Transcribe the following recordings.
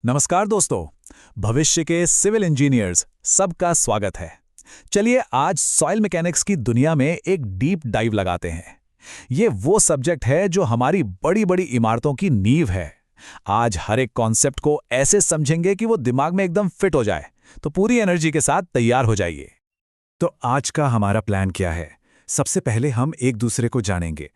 नमस्कार दोस्तों। भविष्य के सिविल इंजीनियर्स सबका स्वागत है। चलिए आज सॉइल मैकेनिक्स की दुनिया में एक डीप डाइव लगाते हैं। ये वो सब्जेक्ट है जो हमारी बड़ी बड़ी इमारतों की नींव है। आज हर एक कॉन्सेप्ट को ऐसे समझेंगे कि वो दिमाग में एकदम फिट हो जाए, तो पूरी एनर्जी के साथ तैयार हो जाइए। तो आज का हमारा प्लान क्या है? सबसे पहले हम एक दूसरे को जानेंगे,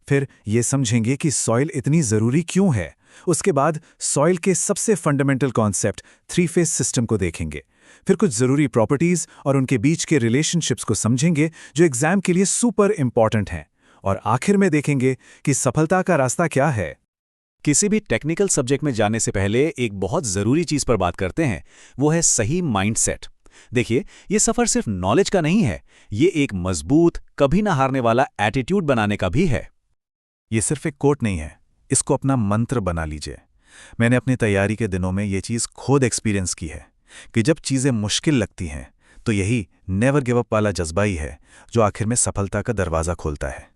फिर ये समझेंगे कि सॉइल इतनी ज़रूरी क्यों है। उसके बाद सॉइल के सबसे fundamental concept three phase system को देखेंगे, फिर कुछ ज़रूरी प्रॉपर्टीज़ और उनके बीच के रिलेशनशिप्स को समझेंगे जो एग्जाम के लिए सुपर इंपॉर्टेंट हैं, और आखिर में देखेंगे कि सफलता का रास्ता क्या है। किसी भी टेक्निकल सब्जेक्ट में जाने से पहले एक बहुत ज़रूरी चीज़ पर बात करते हैं, वो है सही माइंडसेट। देखिए, ये सफ़र सिर्फ नॉलेज का नहीं है, ये एक मजबूत, कभी ना हारने वाला एटीट्यूड बनाने का भी है। ये सिर्फ एक कोट नहीं है, इसको अपना मंत्र बना लीजिए। मैंने अपनी तैयारी के दिनों में ये चीज़ खुद एक्सपीरियंस की है कि जब चीज़ें मुश्किल लगती हैं तो यही नेवर गिव अप वाला जज्बा ही है जो आखिर में सफलता का दरवाज़ा खोलता है।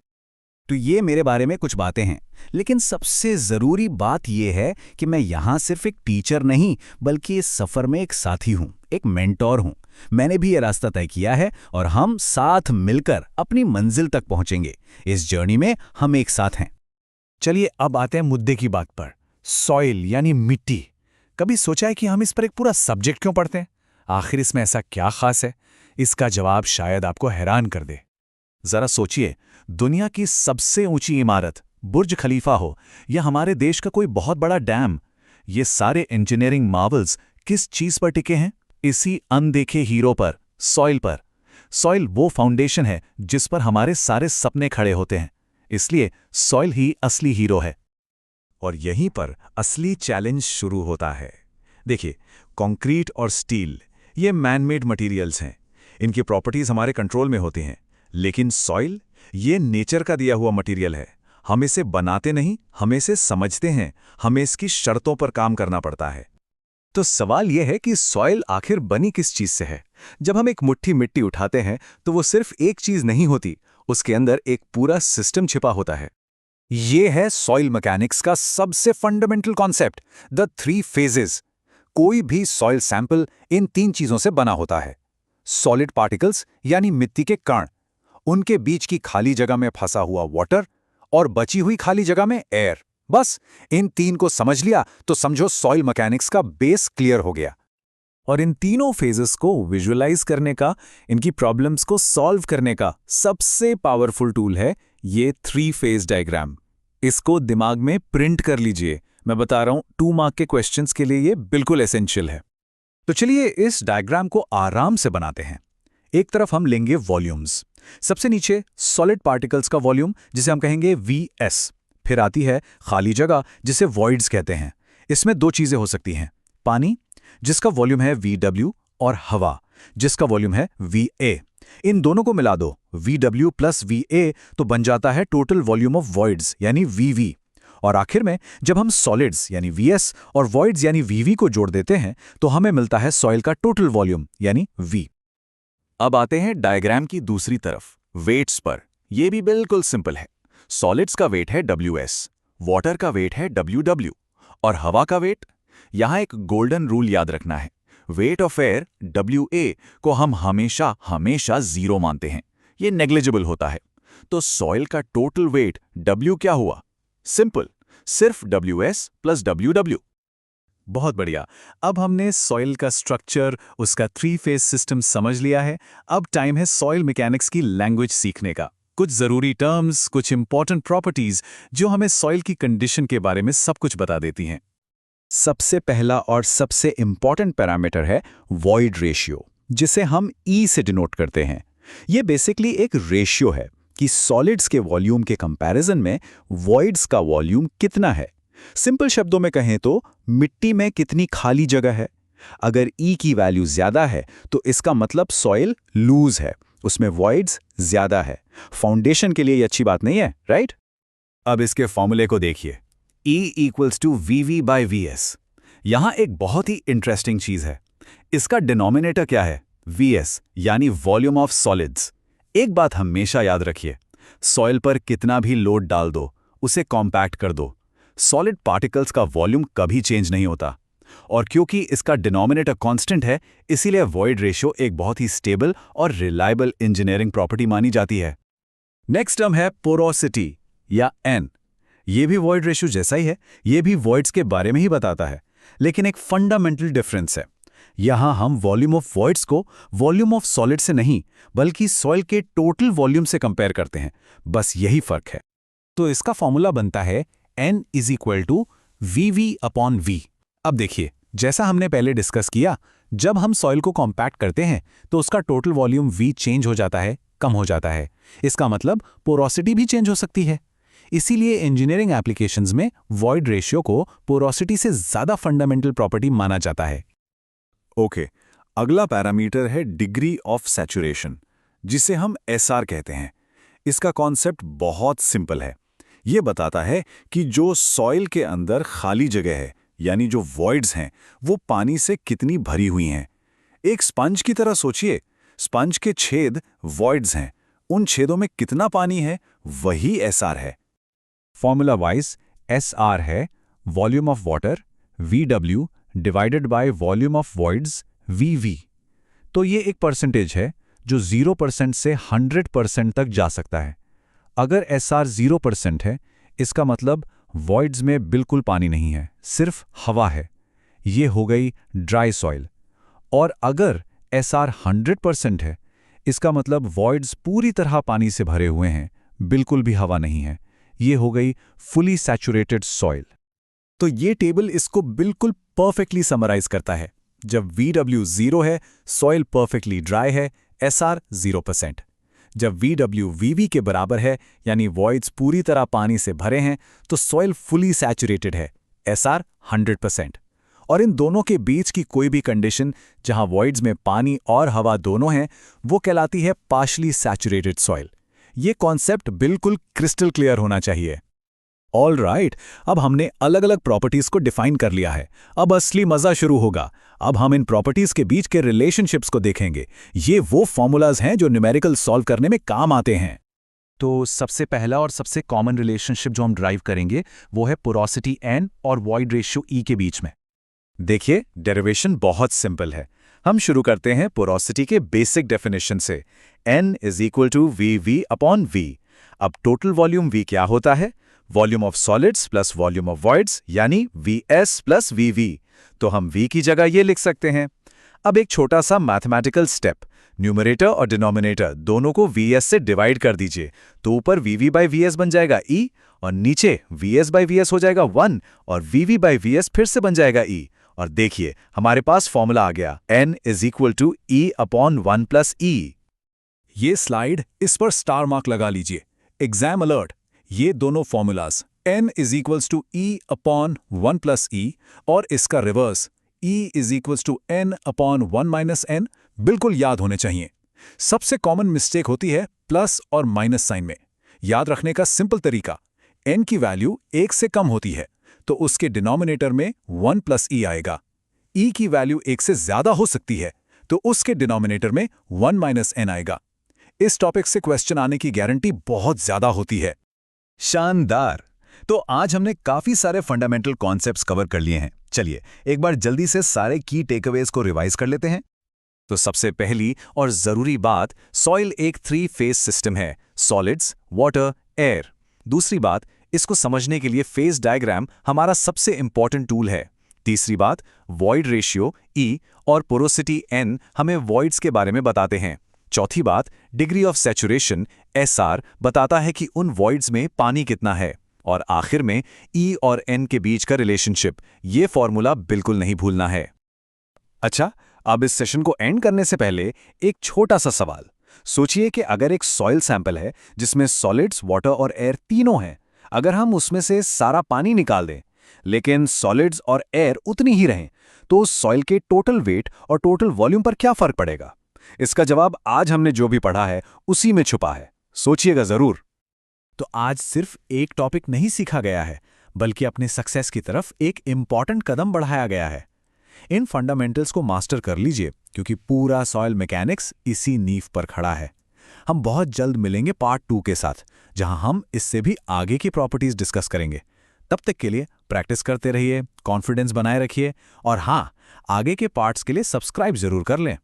तो ये मेरे बारे में कुछ बातें हैं, लेकिन सबसे ज़रूरी बात ये है कि मैं यहाँ सिर्फ एक टीचर नहीं, बल्कि इस सफ़र में एक साथी हूँ, एक मेंटोर हूँ। मैंने भी ये रास्ता तय किया है और हम साथ मिलकर अपनी मंजिल तक पहुँचेंगे। इस जर्नी में हम एक साथ हैं। चलिए अब आते हैं मुद्दे की बात पर। सॉइल यानी मिट्टी। कभी सोचा है कि हम इस पर एक पूरा सब्जेक्ट क्यों पढ़ते हैं? आखिर इसमें ऐसा क्या खास है? इसका जवाब शायद आपको हैरान कर दे। जरा सोचिए, दुनिया की सबसे ऊंची इमारत बुर्ज खलीफा हो या हमारे देश का कोई बहुत बड़ा डैम, ये सारे इंजीनियरिंग मार्वल्स किस चीज पर टिके हैं? इसी अनदेखे हीरो पर, सॉइल पर। सॉइल वो फाउंडेशन है जिस पर हमारे सारे सपने खड़े होते हैं, इसलिए सॉइल ही असली हीरो है। और यहीं पर असली चैलेंज शुरू होता है। देखिए, कंक्रीट और स्टील ये मैन मेड मटेरियल्स हैं, इनकी प्रॉपर्टीज हमारे कंट्रोल में होती हैं। लेकिन सॉइल ये नेचर का दिया हुआ मटेरियल है। हम इसे बनाते नहीं, हम इसे समझते हैं, हमें इसकी शर्तों पर काम करना पड़ता है। तो सवाल यह है कि सॉइल आखिर बनी किस चीज से है? जब हम एक मुट्ठी मिट्टी उठाते हैं तो वो सिर्फ एक चीज नहीं होती, उसके अंदर एक पूरा सिस्टम छिपा होता है। ये है सॉइल मैकेनिक्स का सबसे fundamental concept, the three phases. कोई भी सॉइल सैंपल इन तीन चीजों से बना होता है। सॉलिड पार्टिकल्स यानी मिट्टी के कण, उनके बीच की खाली जगह में फंसा हुआ वाटर, और बची हुई खाली जगह में एयर। बस इन तीन को समझ लिया तो समझो सॉइल मैकेनिक्स का बेस क्लियर हो गया। और इन तीनों फेजेस को विजुअलाइज करने का, इनकी प्रॉब्लम्स को सॉल्व करने का सबसे पावरफुल टूल है ये थ्री फेज डायग्राम। इसको दिमाग में प्रिंट कर लीजिए। मैं बता रहा हूं, 2 मार्क के क्वेश्चंस के लिए ये बिल्कुल एसेंशियल है। तो चलिए इस डायग्राम को आराम से बनाते हैं। एक तरफ हम लेंगे वॉल्यूम्स। सबसे नीचे सॉलिड पार्टिकल्स का वॉल्यूम, जिसे हम कहेंगे VS। फिर आती है खाली जगह, जिसे वॉइड्स कहते हैं। इसमें दो चीजें हो सकती हैं, पानी जिसका वॉल्यूम है VW, और हवा जिसका वॉल्यूम है VA। इन दोनों को मिला दो, VW प्लस VA, तो बन जाता है टोटल वॉल्यूम ऑफ वॉइड्स यानी VV। और आखिर में जब हम सॉलिड्स यानी VS और वॉइड्स यानी VV को जोड़ देते हैं तो हमें मिलता है सॉइल का टोटल वॉल्यूम यानी V। अब आते हैं डायग्राम की दूसरी तरफ, वेट्स पर। यह भी बिल्कुल सिंपल है। सॉलिड्स का वेट है WS, वाटर का वेट है WW, और हवा का वेट, यहां एक गोल्डन रूल याद रखना है। वेट ऑफ एयर WA को हम हमेशा हमेशा जीरो मानते हैं, ये नेग्लिजिबल होता है। तो सॉइल का टोटल वेट W क्या हुआ? सिंपल, सिर्फ WS प्लस WW। बहुत बढ़िया। अब हमने सॉइल का स्ट्रक्चर, उसका थ्री फेज सिस्टम समझ लिया है। अब टाइम है सॉइल मैकेनिक्स की लैंग्वेज सीखने का। कुछ जरूरी टर्म्स, कुछ इंपॉर्टेंट प्रॉपर्टीज जो हमें सॉइल की कंडीशन के बारे में सब कुछ बता देती हैं। सबसे पहला और सबसे इंपॉर्टेंट पैरामीटर है वॉइड रेशियो, जिसे हम E से डिनोट करते हैं। यह बेसिकली एक रेशियो है कि सॉलिड्स के वॉल्यूम के कंपैरिजन में वॉइड्स का वॉल्यूम कितना है। सिंपल शब्दों में कहें तो मिट्टी में कितनी खाली जगह है। अगर E की वैल्यू ज्यादा है तो इसका मतलब सॉइल लूज है, उसमें वॉइड्स ज्यादा है। फाउंडेशन के लिए ये अच्छी बात नहीं है, राइट? अब इसके फॉर्मूले को देखिए, E equals to VV by VS। यहां एक बहुत ही इंटरेस्टिंग चीज है, इसका डिनोमिनेटर क्या है? VS यानी वॉल्यूम ऑफ सॉलिड्स। एक बात हमेशा याद रखिए, सॉइल पर कितना भी लोड डाल दो, उसे कॉम्पैक्ट कर दो, सॉलिड पार्टिकल्स का वॉल्यूम कभी चेंज नहीं होता। और क्योंकि इसका डिनोमिनेटर कांस्टेंट है, इसीलिए वॉइड रेशियो एक बहुत ही स्टेबल और रिलायबल इंजीनियरिंग प्रॉपर्टी मानी जाती है। नेक्स्ट टर्म है पोरोसिटी या एन। ये भी वॉइड रेशियो जैसा ही है, ये भी वॉइड्स के बारे में ही बताता है, लेकिन एक फंडामेंटल डिफरेंस है। यहां हम वॉल्यूम ऑफ वॉइड्स को वॉल्यूम ऑफ सॉलिड से नहीं, बल्कि सॉइल के टोटल वॉल्यूम से कंपेयर करते हैं। बस यही फर्क है। तो इसका फॉर्मूला बनता है N = VV/V। अब देखिए, जैसा हमने पहले डिस्कस किया, जब हम सॉइल को कॉम्पैक्ट करते हैं तो उसका टोटल वॉल्यूम V चेंज हो जाता है, कम हो जाता है। इसका मतलब पोरोसिटी भी चेंज हो सकती है। इसीलिए इंजीनियरिंग एप्लीकेशंस में वॉइड रेशियो को पोरोसिटी से ज़्यादा फंडामेंटल प्रॉपर्टी माना जाता है। ओके, अगला पैरामीटर है डिग्री ऑफ सैचुरेशन, जिसे हम SR कहते हैं। इसका कॉन्सेप्ट बहुत सिंपल है। ये बताता है कि जो सॉइल के अंदर खाली जगह है, यानी जो वॉइड्स हैं, वो पानी से कितनी भरी हुई हैं। एक स्पंज की तरह सोचिए, स्पंज के छेद वॉइड्स हैं, उन छेदों में कितना पानी है, वही SR है। फॉर्मूला वाइज SR है volume of water VW divided by volume of voids VV। तो ये एक परसेंटेज है जो 0% से 100% तक जा सकता है। अगर SR 0% है, इसका मतलब वॉइड्स में बिल्कुल पानी नहीं है, सिर्फ हवा है। ये हो गई ड्राई सॉइल। और अगर SR 100% है, इसका मतलब वॉइड्स पूरी तरह पानी से भरे हुए हैं, बिल्कुल भी हवा नहीं है। ये हो गई फुली सैचुरेटेड सॉइल। तो ये टेबल इसको बिल्कुल परफेक्टली समराइज करता है। जब VW 0 है, सॉइल परफेक्टली ड्राई है, SR 0%। जब VW VV के बराबर है, यानी वॉइड्स पूरी तरह पानी से भरे हैं, तो सॉइल फुली सैचुरेटेड है, SR 100%। और इन दोनों के बीच की कोई भी कंडीशन जहां वॉइड्स में पानी और हवा दोनों हैं, वो कहलाती है पार्शली सैचुरेटेड सॉइल। ये कॉन्सेप्ट बिल्कुल क्रिस्टल क्लियर होना चाहिए। ऑल राइट, अब हमने अलग अलग प्रॉपर्टीज को डिफाइन कर लिया है। अब असली मजा शुरू होगा। अब हम इन प्रॉपर्टीज के बीच के रिलेशनशिप्स को देखेंगे। ये वो फॉर्मूलाज हैं जो न्यूमेरिकल सॉल्व करने में काम आते हैं। तो सबसे पहला और सबसे कॉमन रिलेशनशिप जो हम ड्राइव करेंगे वो है पोरोसिटी N और वॉइड रेशियो E के बीच में। देखिए, डेरिवेशन बहुत सिंपल है। हम शुरू करते हैं पोरोसिटी के बेसिक डेफिनेशन से। N = VV/V। अब टोटल वॉल्यूम V क्या होता है? Volume of solids plus volume of voids, यानी VS + VV। तो हम V की जगह ये लिख सकते हैं। अब एक छोटा सा मैथमेटिकल स्टेप, न्यूमरेटर और डिनोमिनेटर दोनों को VS से डिवाइड कर दीजिए। तो ऊपर VV/VS बन जाएगा E, और नीचे VS/VS हो जाएगा 1, और VV/VS फिर से बन जाएगा E। और देखिए, हमारे पास फॉर्मूला आ गया, N = E/1 + E। ये स्लाइड, इस पर स्टार मार्क लगा लीजिए। एग्जाम अलर्ट, ये दोनों फॉर्मूलाज N = E/1 + E और इसका रिवर्स E = N/1 - N बिल्कुल याद होने चाहिए। सबसे कॉमन मिस्टेक होती है प्लस और माइनस साइन में। याद रखने का सिंपल तरीका, N की वैल्यू 1 से कम होती है तो उसके डिनोमिनेटर में 1 + E आएगा। E की वैल्यू 1 से ज्यादा हो सकती है तो उसके डिनोमिनेटर में 1 - N आएगा। इस टॉपिक से क्वेश्चन आने की गारंटी बहुत ज्यादा होती है। शानदार! तो आज हमने काफी सारे फंडामेंटल कॉन्सेप्ट्स कवर कर लिए हैं। चलिए एक बार जल्दी से सारे की टेकअवेज को रिवाइज कर लेते हैं। तो सबसे पहली और जरूरी बात, सॉइल एक 3 फेज सिस्टम है, सॉलिड्स, वाटर, एयर। दूसरी बात, इसको समझने के लिए फेज डायग्राम हमारा सबसे इंपॉर्टेंट टूल है। तीसरी बात, वॉइड रेशियो E और पोरोसिटी N हमें वॉइड्स के बारे में बताते हैं। चौथी बात, डिग्री ऑफ सैचुरेशन SR बताता है कि उन वॉइड्स में पानी कितना है। और आखिर में E और N के बीच का रिलेशनशिप, ये फॉर्मूला बिल्कुल नहीं भूलना है। अच्छा, अब इस सेशन को एंड करने से पहले एक छोटा सा सवाल। सोचिए कि अगर एक सॉइल सैंपल है जिसमें सॉलिड्स, वाटर और एयर तीनों हैं, अगर हम उसमें से सारा पानी निकाल दें लेकिन सॉलिड्स और एयर उतनी ही रहें, तो उस सॉइल के टोटल वेट और टोटल वॉल्यूम पर क्या फर्क पड़ेगा? इसका जवाब आज हमने जो भी पढ़ा है उसी में छुपा है। सोचिएगा जरूर। तो आज सिर्फ एक टॉपिक नहीं सीखा गया है, बल्कि अपने सक्सेस की तरफ एक इंपॉर्टेंट कदम बढ़ाया गया है। इन फंडामेंटल्स को मास्टर कर लीजिए, क्योंकि पूरा सॉइल मैकेनिक्स इसी नींव पर खड़ा है। हम बहुत जल्द मिलेंगे पार्ट 2 के साथ, जहां हम इससे भी आगे की प्रॉपर्टीज डिस्कस करेंगे। तब तक के लिए प्रैक्टिस करते रहिए, कॉन्फिडेंस बनाए रखिए और हाँ, आगे के पार्ट्स के लिए सब्सक्राइब जरूर कर लें।